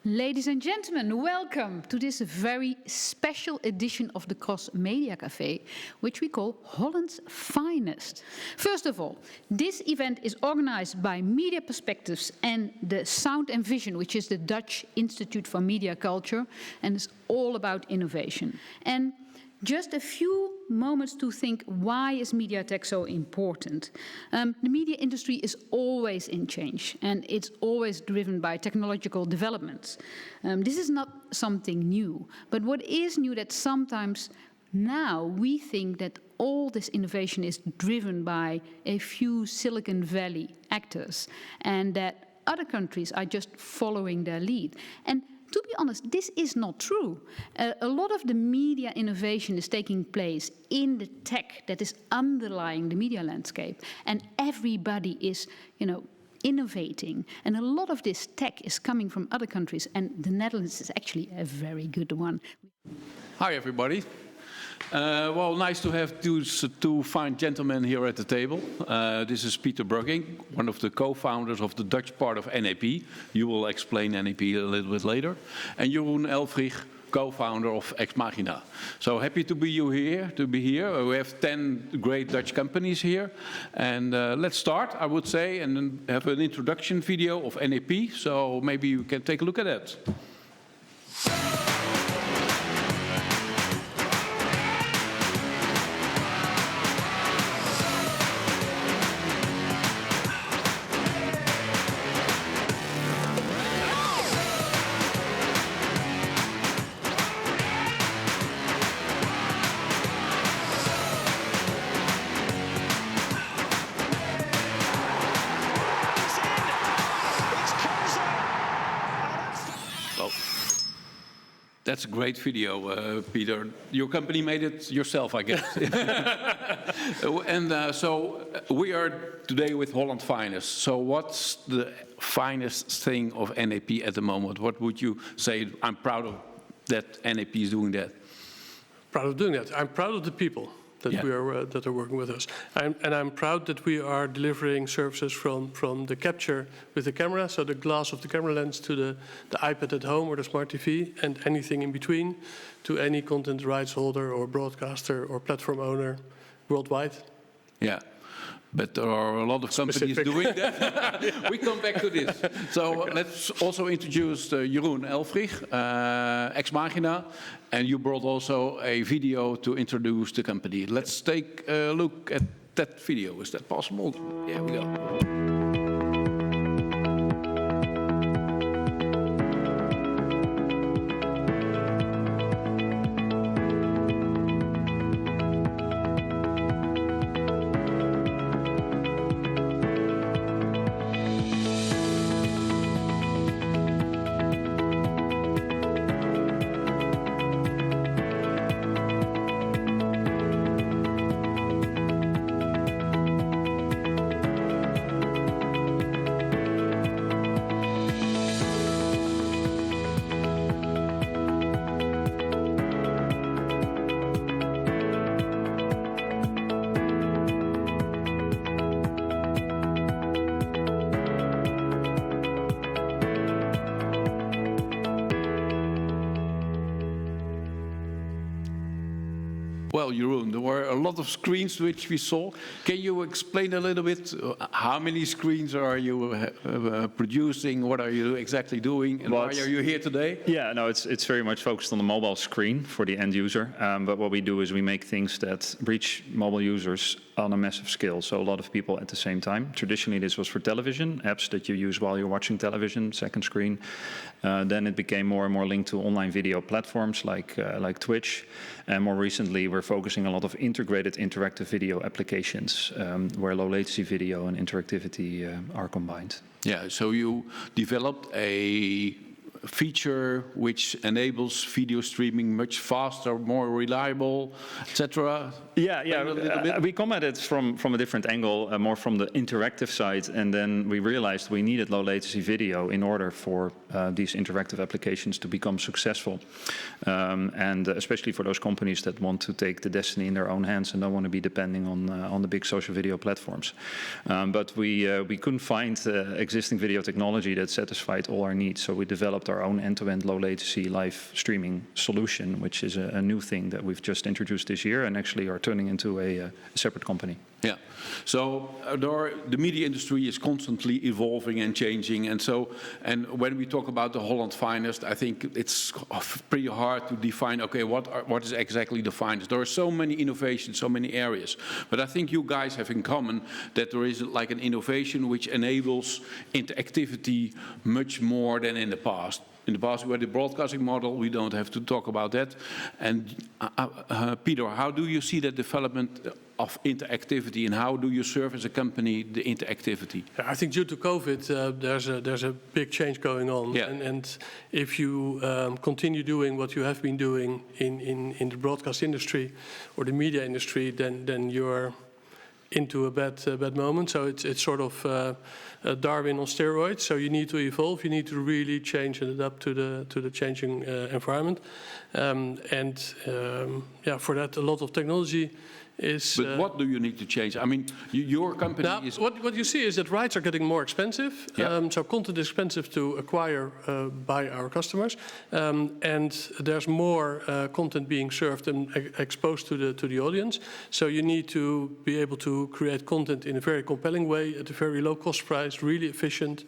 Ladies and gentlemen, welcome to this very special edition of the Cross Media Café, which we call Holland's Finest. First of all, this event is organized by Media Perspectives and the Sound and Vision, which is the Dutch Institute for Media Culture, and it's all about innovation. And just a few moments to think, why is media tech so important? The media industry is always in change, and it's always driven by technological developments. This is not something new, but what is new that sometimes now we think that all this innovation is driven by a few Silicon Valley actors, and that other countries are just following their lead. And to be honest, this is not true. A lot of the media innovation is taking place in the tech that is underlying the media landscape. And everybody is, innovating. And a lot of this tech is coming from other countries. And the Netherlands is actually a very good one. Hi, everybody. Well, nice to have two fine gentlemen here at the table. This is Peter Bruggink, one of the co-founders of the Dutch part of NEP. You will explain NEP a little bit later. And Jeroen Elfrich, co-founder of Ex Machina. So happy to be here. We have 10 great Dutch companies here. And let's start, I would say, and then have an introduction video of NEP. So maybe you can take a look at that. That's a great video, Peter. Your company made it yourself, I guess. And so we are today with Holland Finest. So what's the finest thing of NEP at the moment? What would you say? I'm proud of that NEP is doing that. Proud of doing that. I'm proud of the people that that are working with us. I'm proud that we are delivering services from the capture with the camera, so the glass of the camera lens, to the iPad at home or the smart TV, and anything in between, to any content rights holder or broadcaster or platform owner worldwide. Yeah. But there are a lot of companies doing that. We come back to this. So let's also introduce Jeroen Elfrich, Ex Machina, and you brought also a video to introduce the company. Let's take a look at that video. Is that possible? Here we go. Well, Jeroen, there were a lot of screens which we saw. Can you explain a little bit how many screens are you producing? What are you exactly doing? And why are you here today? Yeah, no, it's very much focused on the mobile screen for the end user. But what we do is we make things that reach mobile users on a massive scale. So a lot of people at the same time. Traditionally, this was for television, apps that you use while you're watching television, second screen. Then it became more and more linked to online video platforms like Twitch. And more recently, we're focusing a lot of integrated interactive video applications where low latency video and interactivity are combined. Yeah, so you developed a feature which enables video streaming much faster, more reliable, etc. Yeah. We come at it from a different angle, more from the interactive side, and then we realized we needed low latency video in order for these interactive applications to become successful, and especially for those companies that want to take the destiny in their own hands and don't want to be depending on the big social video platforms. But we couldn't find existing video technology that satisfied all our needs, so we developed our own end-to-end low latency live streaming solution, which is a new thing that we've just introduced this year and actually are turning into a separate company. Yeah, so the media industry is constantly evolving and changing, and when we talk about the Holland Finest, I think it's pretty hard to define, okay, what is exactly the finest? There are so many innovations, so many areas, but I think you guys have in common that there is like an innovation which enables interactivity much more than in the past. In the past, we had the broadcasting model. We don't have to talk about that. And Peter, how do you see that development of interactivity, and how do you serve as a company the interactivity? I think due to COVID, there's a big change going on. Yeah. And if you continue doing what you have been doing in the broadcast industry or the media industry, then you're into a bad moment. So it's sort of Darwin on steroids. So you need to evolve. You need to really change and adapt to the changing environment. For that, a lot of technology is. But what do you need to change? I mean, your company is. What you see is that rights are getting more expensive. Yeah. So content is expensive to acquire by our customers, and there's more content being served and exposed to the audience. So you need to be able to create content in a very compelling way at a very low cost price, really efficient,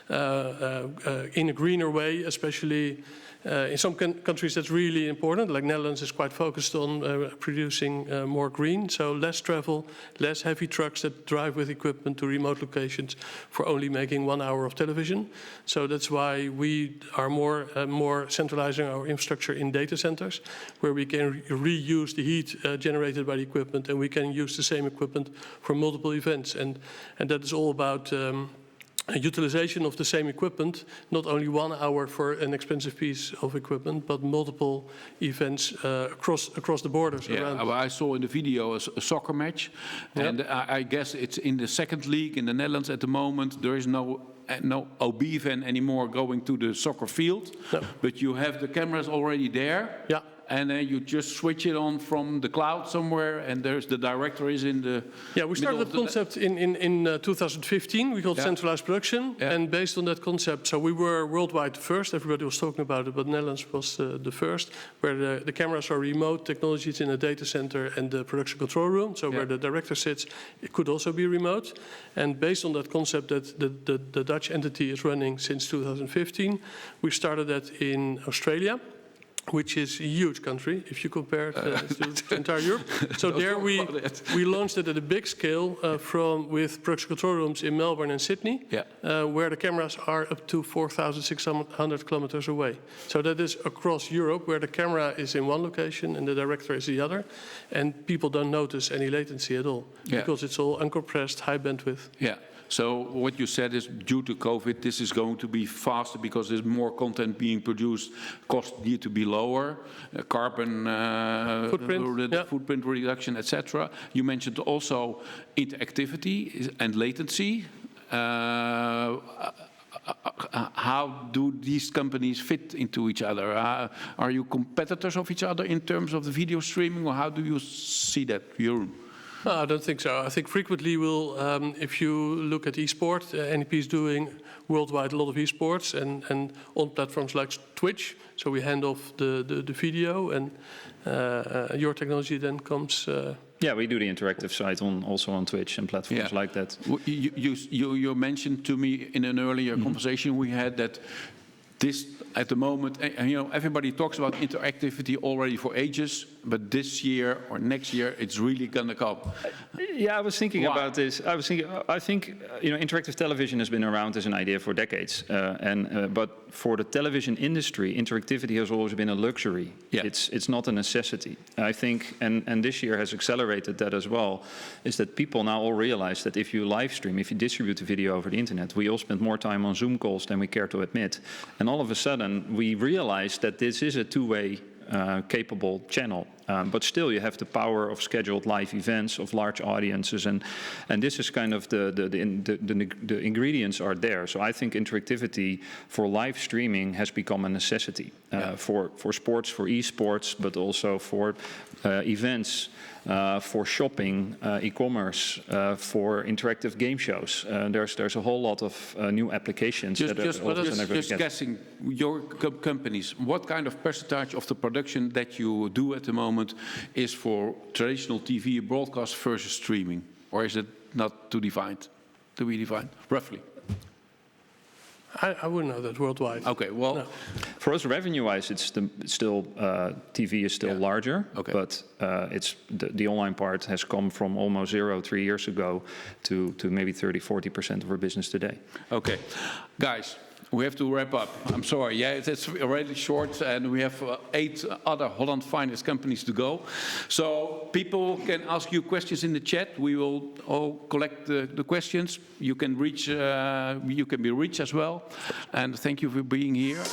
in a greener way, especially. In some countries that's really important, like Netherlands is quite focused on producing more green, so less travel, less heavy trucks that drive with equipment to remote locations for only making 1 hour of television. So that's why we are more centralizing our infrastructure in data centers, where we can reuse the heat generated by the equipment, and we can use the same equipment for multiple events. And that is all about utilization of the same equipment, not only 1 hour for an expensive piece of equipment, but multiple events across the borders. Yeah, I saw in the video a soccer match, and I guess it's in the second league in the Netherlands at the moment. There is no OB van anymore going to the soccer field, but you have the cameras already there. Yeah. And then you just switch it on from the cloud somewhere, and there's the director is in the. Yeah, we started that concept in 2015. We called centralized production, and based on that concept, so we were worldwide first. Everybody was talking about it, but Netherlands was the first, where the cameras are remote technology. It's in a data center and the production control room. So where the director sits, it could also be remote. And based on that concept that the Dutch entity is running since 2015, we started that in Australia, which is a huge country if you compare it to entire Europe. So there we launched it at a big scale with production control rooms in Melbourne and Sydney, where the cameras are up to 4,600 kilometers away. So that is across Europe, where the camera is in one location and the director is the other, and people don't notice any latency at all, because it's all uncompressed, high bandwidth. Yeah. So what you said is, due to COVID, this is going to be faster because there's more content being produced. Costs need to be lower, carbon footprint reduction, etc. You mentioned also interactivity and latency. How do these companies fit into each other? Are you competitors of each other in terms of the video streaming, or how do you see that, Jeroen? No, I don't think so. I think frequently if you look at esports, NEP is doing worldwide a lot of esports and on platforms like Twitch. So we hand off the video, and your technology then comes. Yeah, we do the interactive side also on Twitch and platforms like that. You mentioned to me in an earlier conversation we had that this, at the moment, everybody talks about interactivity already for ages, but this year or next year, it's really going to come. Yeah, I was thinking about this. I think interactive television has been around as an idea for decades, but for the television industry, interactivity has always been a luxury. Yeah. It's not a necessity. I think, and this year has accelerated that as well, is that people now all realize that if you live stream, if you distribute the video over the internet, we all spend more time on Zoom calls than we care to admit. And all of a sudden, we realize that this is a two-way capable channel. But still, you have the power of scheduled live events, of large audiences, and this is kind of the ingredients are there. So I think interactivity for live streaming has become a necessity for sports, for esports, but also for events, for shopping, e-commerce, for interactive game shows. There's a whole lot of new applications. Just guessing, your companies, what kind of percentage of the production that you do at the moment is for traditional TV broadcast versus streaming? Or is it not to be defined, roughly? I wouldn't know that worldwide. Okay, well, No. For us, revenue-wise, it's still TV is still larger, but it's the online part has come from almost 0 3 years ago to maybe 30-40% of our business today. Okay, guys, we have to wrap up. I'm sorry, it's already short, and we have 8 other Holland Finest companies to go. So people can ask you questions in the chat. We will all collect the questions. You can reach, you can be reached as well. And thank you for being here.